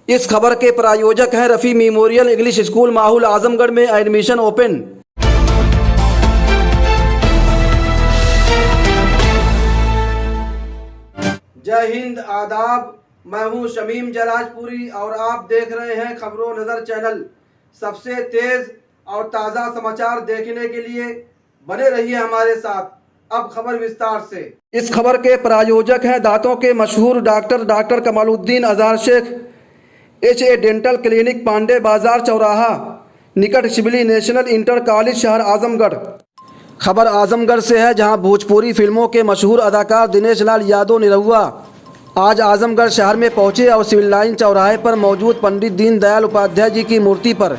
इस खबर के प्रायोजक हैं Rafi memorial English school Mahul, Azamgarh में एडमिशन ओपन। जय हिंद, आदाब। मैं हूं शमीम जलाजपुरी और आप देख रहे हैं खबरों नज़र चैनल। सबसे तेज़ और ताज़ा समाचार देखने के लिए बने रहिए हमारे साथ। अब खबर विस्तार से। इस खबर के प्रायोजक हैं दांतों के मशहूर doctor Kamaluddin Azhar Shaikh, HA dental clinic, Pandey Bazaar चौराहा, निकट शिबली नेशनल इंटर कॉलेज, शहर आजमगढ़। खबर आजमगढ़ से है, जहां भोजपुरी फिल्मों के मशहूर अदाकार दिनेश लाल यादव निरहुआ आज आजमगढ़ शहर में पहुंचे और सिविल लाइन चौराहे पर मौजूद पंडित दीनदयाल उपाध्याय जी की मूर्ति पर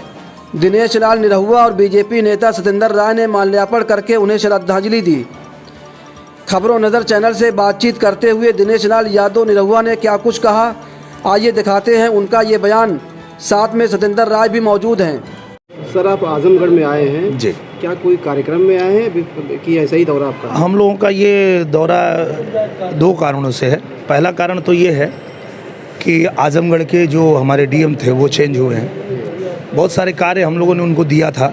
दिनेश लाल निरहुआ और बीजेपी नेता सत्येंद्र राय ने माल्यार्पण करके उन्हें श्रद्धांजलि दी। खबरों नज़र चैनल से बातचीत करते हुए दिनेश लाल यादव निरहुआ ने क्या कुछ कहा, आइए दिखाते हैं उनका ये बयान। साथ में सत्येंद्र राय भी मौजूद हैं। सर, आप आजमगढ़ में आए हैं जी, क्या कोई कार्यक्रम में आए हैं कि ऐसा ही दौरा आपका? हम लोगों का ये दौरा दो कारणों से है। पहला कारण तो ये है कि आजमगढ़ के जो हमारे DM थे वो चेंज हुए हैं। बहुत सारे कार्य हम लोगों ने उनको दिया था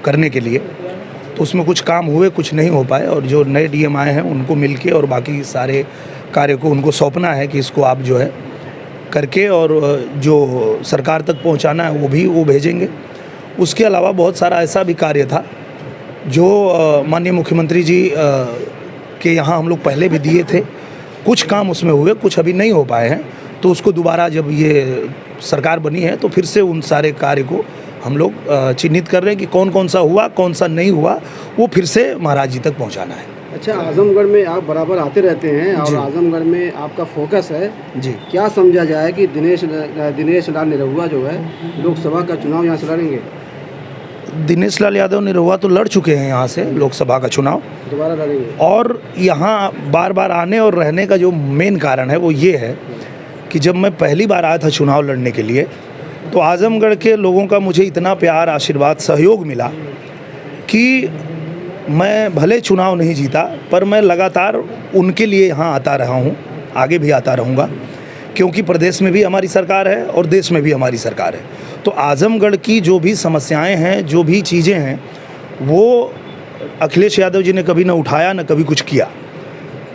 करने के लिए, तो उसमें कुछ काम हुए, कुछ नहीं हो पाए, और जो नए DM आए हैं उनको मिलके और बाकी सारे कार्य को उनको सौंपना है कि इसको आप जो है करके और जो सरकार तक पहुंचाना है वो भेजेंगे। उसके अलावा बहुत सारा ऐसा भी कार्य था जो माननीय मुख्यमंत्री जी के यहाँ हम लोग पहले भी दिए थे। कुछ काम उसमें हुए, कुछ अभी नहीं हो पाए हैं, तो उसको दोबारा जब ये सरकार बनी है तो फिर से उन सारे कार्य को हम लोग चिन्हित कर रहे हैं कि कौन कौन सा हुआ, कौन सा नहीं हुआ, वो फिर से महाराज जी तक पहुंचाना है। अच्छा, आजमगढ़ में आप बराबर आते रहते हैं और आजमगढ़ में आपका फोकस है जी। क्या समझा जाए कि दिनेश लाल निरहुआ जो है लोकसभा का चुनाव यहाँ से लड़ेंगे? दिनेश लाल यादव निरहुआ तो लड़ चुके हैं यहाँ से लोकसभा का चुनाव, दोबारा लड़ेंगे। और यहाँ बार बार आने और रहने का जो मेन कारण है वो ये है कि जब मैं पहली बार आया था चुनाव लड़ने के लिए तो आजमगढ़ के लोगों का मुझे इतना प्यार, आशीर्वाद, सहयोग मिला कि मैं भले चुनाव नहीं जीता पर मैं लगातार उनके लिए यहाँ आता रहा हूँ, आगे भी आता रहूँगा, क्योंकि प्रदेश में भी हमारी सरकार है और देश में भी हमारी सरकार है। तो आजमगढ़ की जो भी समस्याएं हैं, जो भी चीज़ें हैं, वो अखिलेश यादव जी ने कभी न उठाया न कभी कुछ किया।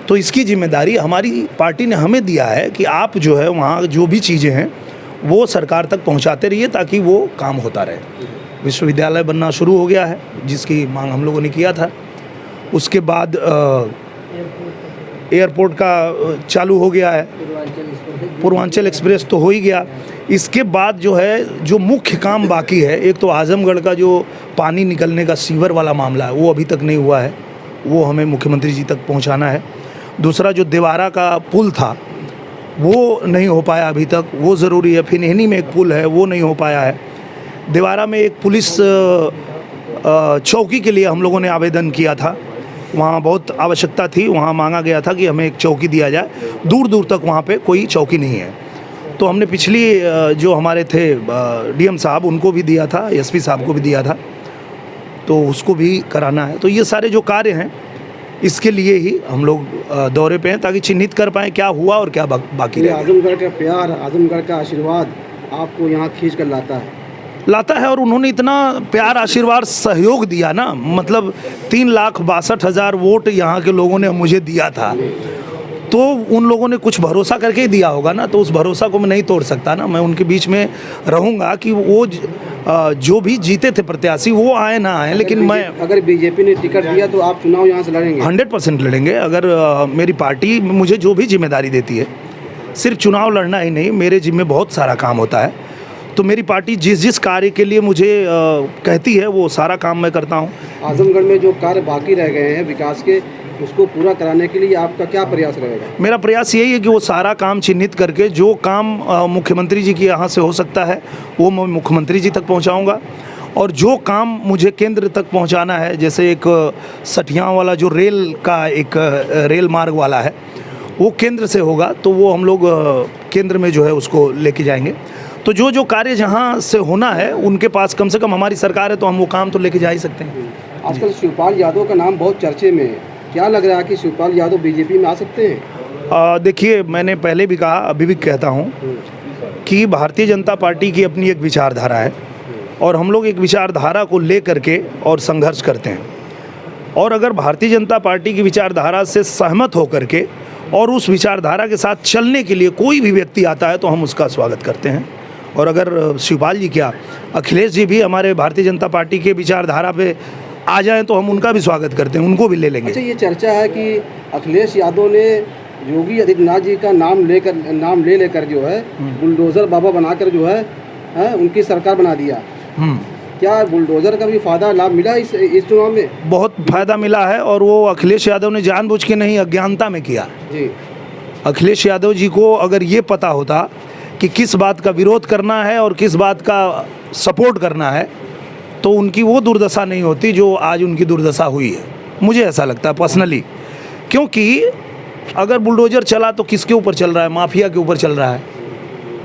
तो इसकी जिम्मेदारी हमारी पार्टी ने हमें दिया है कि आप जो है वहाँ जो भी चीज़ें हैं वो सरकार तक पहुँचाते रहिए ताकि वो काम होता रहे। विश्वविद्यालय बनना शुरू हो गया है जिसकी मांग हम लोगों ने किया था। उसके बाद एयरपोर्ट का चालू हो गया है, पूर्वांचल एक्सप्रेस तो हो ही गया। इसके बाद जो है जो मुख्य काम बाकी है, एक तो आजमगढ़ का जो पानी निकलने का सीवर वाला मामला है वो अभी तक नहीं हुआ है, वो हमें मुख्यमंत्री जी तक पहुंचाना है। दूसरा जो देवारा का पुल था वो नहीं हो पाया अभी तक, वो ज़रूरी है। फिनहनी में एक पुल है वो नहीं हो पाया है। देवारा में एक पुलिस चौकी के लिए हम लोगों ने आवेदन किया था, वहाँ बहुत आवश्यकता थी, वहाँ मांगा गया था कि हमें एक चौकी दिया जाए। दूर दूर तक वहाँ पे कोई चौकी नहीं है, तो हमने पिछली जो हमारे थे DM साहब उनको भी दिया था, SP साहब को भी दिया था, तो उसको भी कराना है। तो ये सारे जो कार्य हैं इसके लिए ही हम लोग दौरे पे हैं ताकि चिन्हित कर पाएँ क्या हुआ और क्या बाकी रह गया। आजमगढ़ का प्यार, आजमगढ़ का आशीर्वाद आपको यहाँ खींच कर लाता है और उन्होंने इतना प्यार, आशीर्वाद, सहयोग दिया ना, मतलब 3,62,000 वोट यहाँ के लोगों ने मुझे दिया था, तो उन लोगों ने कुछ भरोसा करके ही दिया होगा ना, तो उस भरोसा को मैं नहीं तोड़ सकता ना। मैं उनके बीच में रहूँगा कि वो जो भी जीते थे प्रत्याशी वो आए ना आए, लेकिन मैं अगर बीजेपी ने टिकट दिया तो आप चुनाव यहाँ से लड़ेंगे? 100% लड़ेंगे। अगर मेरी पार्टी मुझे जो भी जिम्मेदारी देती है, सिर्फ चुनाव लड़ना ही नहीं, मेरे जिम्मे बहुत सारा काम होता है, तो मेरी पार्टी जिस कार्य के लिए मुझे कहती है वो सारा काम मैं करता हूँ। आजमगढ़ में जो कार्य बाकी रह गए हैं विकास के, उसको पूरा कराने के लिए आपका क्या प्रयास रहेगा? मेरा प्रयास यही है कि वो सारा काम चिन्हित करके जो काम मुख्यमंत्री जी के यहाँ से हो सकता है वो मैं मुख्यमंत्री जी तक पहुँचाऊँगा, और जो काम मुझे केंद्र तक पहुँचाना है, जैसे एक सठिया वाला जो रेल का एक रेल मार्ग वाला है वो केंद्र से होगा, तो वो हम लोग केंद्र में जो है उसको लेके जाएंगे। तो जो कार्य जहाँ से होना है उनके पास कम से कम हमारी सरकार है तो हम वो काम तो लेके जा ही सकते हैं। आजकल शिवपाल यादव का नाम बहुत चर्चे में है, क्या लग रहा है कि शिवपाल यादव बीजेपी में आ सकते हैं? देखिए, मैंने पहले भी कहा, अभी भी कहता हूँ कि भारतीय जनता पार्टी की अपनी एक विचारधारा है और हम लोग एक विचारधारा को ले करके और संघर्ष करते हैं। और अगर भारतीय जनता पार्टी की विचारधारा से सहमत होकर के और उस विचारधारा के साथ चलने के लिए कोई भी व्यक्ति आता है तो हम उसका स्वागत करते हैं। और अगर शिवपाल जी क्या अखिलेश जी भी हमारे भारतीय जनता पार्टी के विचारधारा पे आ जाएं तो हम उनका भी स्वागत करते हैं, उनको भी ले लेंगे। अच्छा, ये चर्चा है कि अखिलेश यादव ने योगी आदित्यनाथ जी का नाम ले लेकर जो है बुलडोज़र बाबा बनाकर जो है उनकी सरकार बना दिया। क्या बुलडोज़र का भी फ़ायदा लाभ मिला इस चुनाव में? बहुत फ़ायदा मिला है और वो अखिलेश यादव ने जानबूझ के नहीं, अज्ञानता में किया जी। अखिलेश यादव जी को अगर ये पता होता कि किस बात का विरोध करना है और किस बात का सपोर्ट करना है तो उनकी वो दुर्दशा नहीं होती जो आज उनकी दुर्दशा हुई है, मुझे ऐसा लगता है पर्सनली। क्योंकि अगर बुलडोज़र चला तो किसके ऊपर चल रहा है? माफिया के ऊपर चल रहा है,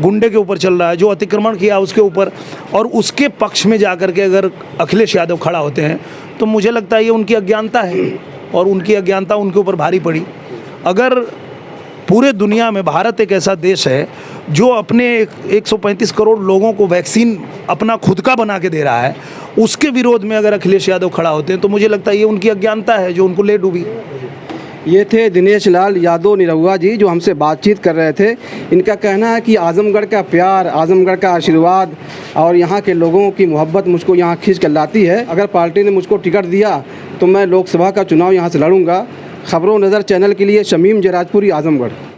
गुंडे के ऊपर चल रहा है, जो अतिक्रमण किया उसके ऊपर। और उसके पक्ष में जाकर के अगर अखिलेश यादव खड़ा होते हैं तो मुझे लगता है ये उनकी अज्ञानता है और उनकी अज्ञानता उनके ऊपर भारी पड़ी। अगर पूरे दुनिया में भारत एक ऐसा देश है जो अपने 135 करोड़ लोगों को वैक्सीन अपना खुद का बना के दे रहा है, उसके विरोध में अगर अखिलेश यादव खड़ा होते हैं तो मुझे लगता है ये उनकी अज्ञानता है जो उनको ले डूबी। ये थे दिनेश लाल यादव निरहुआ जी जो हमसे बातचीत कर रहे थे। इनका कहना है कि आजमगढ़ का प्यार, आजमगढ़ का आशीर्वाद और यहाँ के लोगों की मोहब्बत मुझको यहाँ खींच कर लाती है। अगर पार्टी ने मुझको टिकट दिया तो मैं लोकसभा का चुनाव यहाँ से लड़ूंगा। खबरों नज़र चैनल के लिए शमीम जराजपुरी, आजमगढ़।